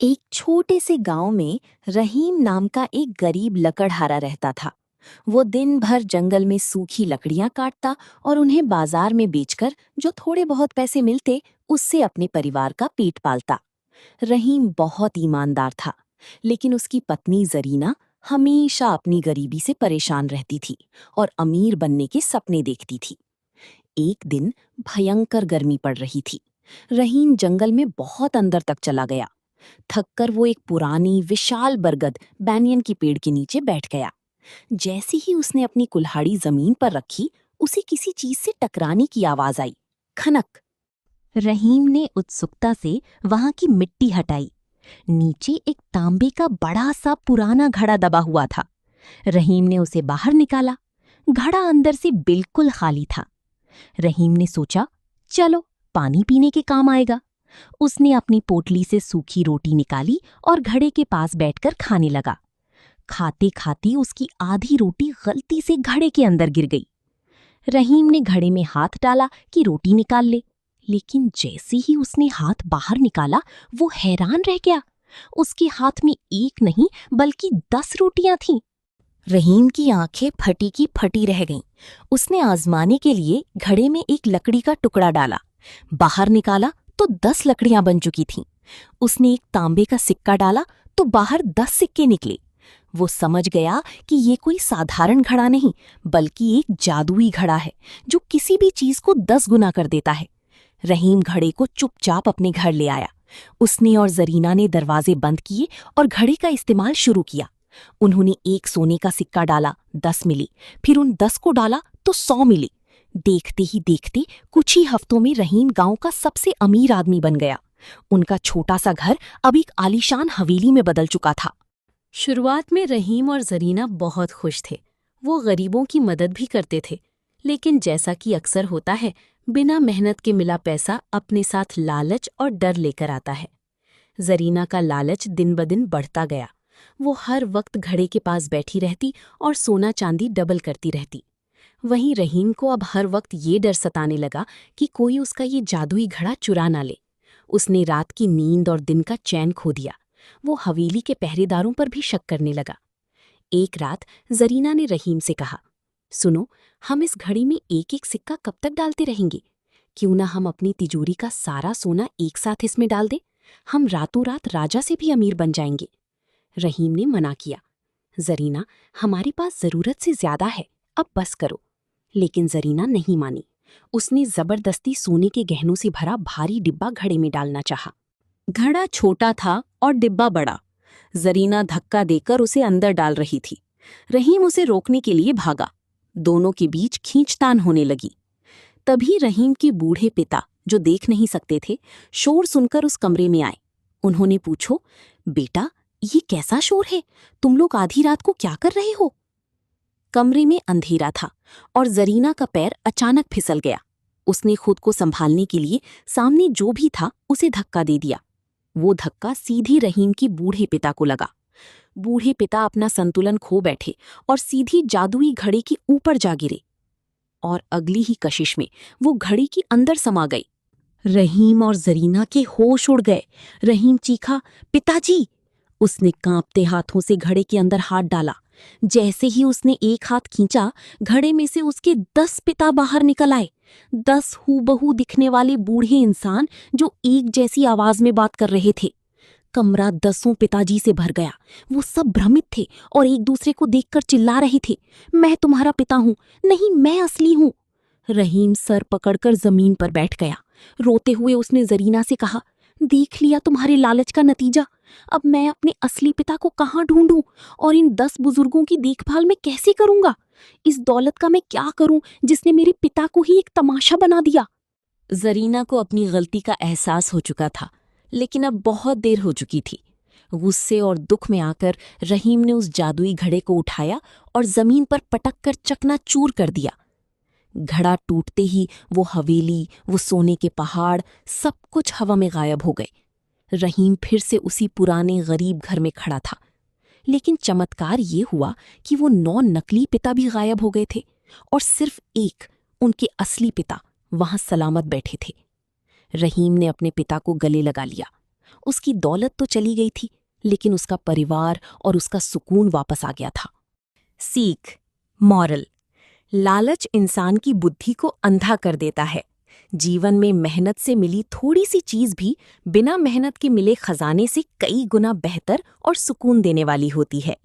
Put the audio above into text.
एक छोटे से गांव में रहीम नाम का एक गरीब लकड़हारा रहता था। वो दिन भर जंगल में सूखी लकड़ियां काटता और उन्हें बाजार में बेचकर जो थोड़े बहुत पैसे मिलते उससे अपने परिवार का पेट पालता। रहीम बहुत ईमानदार था, लेकिन उसकी पत्नी जरीना हमेशा अपनी गरीबी से परेशान रहती थी और अमीर बनने के सपने देखती थी। एक दिन भयंकर गर्मी पड़ रही थी। रहीम जंगल में बहुत अंदर तक चला गया। थककर वो एक पुरानी विशाल बरगद बैनियन की पेड़ के नीचे बैठ गया। जैसे ही उसने अपनी कुल्हाड़ी जमीन पर रखी, उसे किसी चीज से टकराने की आवाज आई। खनक। रहीम ने उत्सुकता से वहां की मिट्टी हटाई। नीचे एक तांबे का बड़ा सा पुराना घड़ा दबा हुआ था। रहीम ने उसे बाहर निकाला। घड़ा अंदर से बिल्कुल खाली था। रहीम ने सोचा, चलो पानी पीने के काम आएगा। उसने अपनी पोटली से सूखी रोटी निकाली और घड़े के पास बैठकर खाने लगा। खाते खाते उसकी आधी रोटी गलती से घड़े के अंदर गिर गई। रहीम ने घड़े में हाथ डाला कि रोटी निकाल ले, लेकिन जैसे ही उसने हाथ बाहर निकाला, वो हैरान रह गया। उसके हाथ में एक नहीं बल्कि 10 रोटियां थीं। रहीम की आंखें फटी की फटी रह गईं। उसने आजमाने के लिए घड़े में एक लकड़ी का टुकड़ा डाला। बाहर निकाला तो 10 लकड़ियां बन चुकी थीं। उसने एक तांबे का सिक्का डाला तो बाहर 10 सिक्के निकले। वो समझ गया कि ये कोई साधारण घड़ा नहीं, बल्कि एक जादुई घड़ा है जो किसी भी चीज को 10 गुना कर देता है। रहीम घड़े को चुपचाप अपने घर ले आया। उसने और जरीना ने दरवाजे बंद किए और घड़े का इस्तेमाल शुरू किया। उन्होंने एक सोने का सिक्का डाला, 10 मिले। फिर उन 10 को डाला तो 100 मिले। देखते ही देखते कुछ ही हफ्तों में रहीम गांव का सबसे अमीर आदमी बन गया। उनका छोटा सा घर अब एक आलीशान हवेली में बदल चुका था। शुरुआत में रहीम और जरीना बहुत खुश थे। वो गरीबों की मदद भी करते थे, लेकिन जैसा कि अक्सर होता है, बिना मेहनत के मिला पैसा अपने साथ लालच और डर लेकर आता है। जरीना का लालच दिन ब दिन बढ़ता गया। वो हर वक्त घड़े के पास बैठी रहती और सोना चांदी डबल करती रहती। वहीं रहीम को अब हर वक्त ये डर सताने लगा कि कोई उसका ये जादुई घड़ा चुरा ना ले। उसने रात की नींद और दिन का चैन खो दिया। वो हवेली के पहरेदारों पर भी शक करने लगा। एक रात जरीना ने रहीम से कहा, सुनो, हम इस घड़ी में एक एक सिक्का कब तक डालते रहेंगे? क्यों ना हम अपनी तिजोरी का सारा सोना एक साथ इसमें डाल दें? हम रातों रात राजा से भी अमीर बन जाएंगे। रहीम ने मना किया, जरीना, हमारे पास जरूरत से ज्यादा है, अब बस करो। लेकिन जरीना नहीं मानी। उसने जबरदस्ती सोने के गहनों से भरा भारी डिब्बा घड़े में डालना चाहा। घड़ा छोटा था और डिब्बा बड़ा। जरीना धक्का देकर उसे अंदर डाल रही थी। रहीम उसे रोकने के लिए भागा। दोनों के बीच खींचतान होने लगी। तभी रहीम के बूढ़े पिता, जो देख नहीं सकते थे, शोर सुनकर उस कमरे में आए। उन्होंने पूछो, बेटा, ये कैसा शोर है? तुम लोग आधी रात को क्या कर रहे हो? कमरे में अंधेरा था और जरीना का पैर अचानक फिसल गया। उसने खुद को संभालने के लिए सामने जो भी था उसे धक्का दे दिया। वो धक्का सीधी रहीम की बूढ़े पिता को लगा। बूढ़े पिता अपना संतुलन खो बैठे और सीधी जादुई घड़े के ऊपर जा गिरे। और अगली ही कशिश में वो घड़ी के अंदर समा गई। रहीम और जरीना के होश उड़ गए। रहीम चीखा, पिताजी! उसने कांपते हाथों से घड़े के अंदर हाथ डाला। जैसे ही उसने एक हाथ खींचा, घड़े में से उसके 10 पिता बाहर निकल आए। 10 हूबहू दिखने वाले बूढ़े इंसान जो एक जैसी आवाज में बात कर रहे थे। कमरा 10 पिताजी से भर गया। वो सब भ्रमित थे और एक दूसरे को देखकर चिल्ला रहे थे, मैं तुम्हारा पिता हूं, नहीं, मैं असली हूं। रहीम सर पकड़कर जमीन पर बैठ गया। रोते हुए उसने जरीना से कहा, देख लिया तुम्हारे लालच का नतीजा। अब मैं अपने असली पिता को कहाँ ढूंढूं और इन 10 बुजुर्गों की देखभाल मैं कैसे करूंगा? इस दौलत का मैं क्या करूं जिसने मेरे पिता को ही एक तमाशा बना दिया? जरीना को अपनी गलती का एहसास हो चुका था, लेकिन अब बहुत देर हो चुकी थी। गुस्से और दुख में आकर रहीम ने उस जादुई घड़े को उठाया और जमीन पर पटक कर चकनाचूर कर दिया। घड़ा टूटते ही वो हवेली, वो सोने के पहाड़, सब कुछ हवा में गायब हो गए। रहीम फिर से उसी पुराने गरीब घर में खड़ा था। लेकिन चमत्कार ये हुआ कि वो 9 नकली पिता भी गायब हो गए थे और सिर्फ एक, उनके असली पिता, वहां सलामत बैठे थे। रहीम ने अपने पिता को गले लगा लिया। उसकी दौलत तो चली गई थी, लेकिन उसका परिवार और उसका सुकून वापस आ गया था। सीख, मॉरल। लालच इंसान की बुद्धि को अंधा कर देता है। जीवन में मेहनत से मिली थोड़ी सी चीज भी बिना मेहनत के मिले खजाने से कई गुना बेहतर और सुकून देने वाली होती है।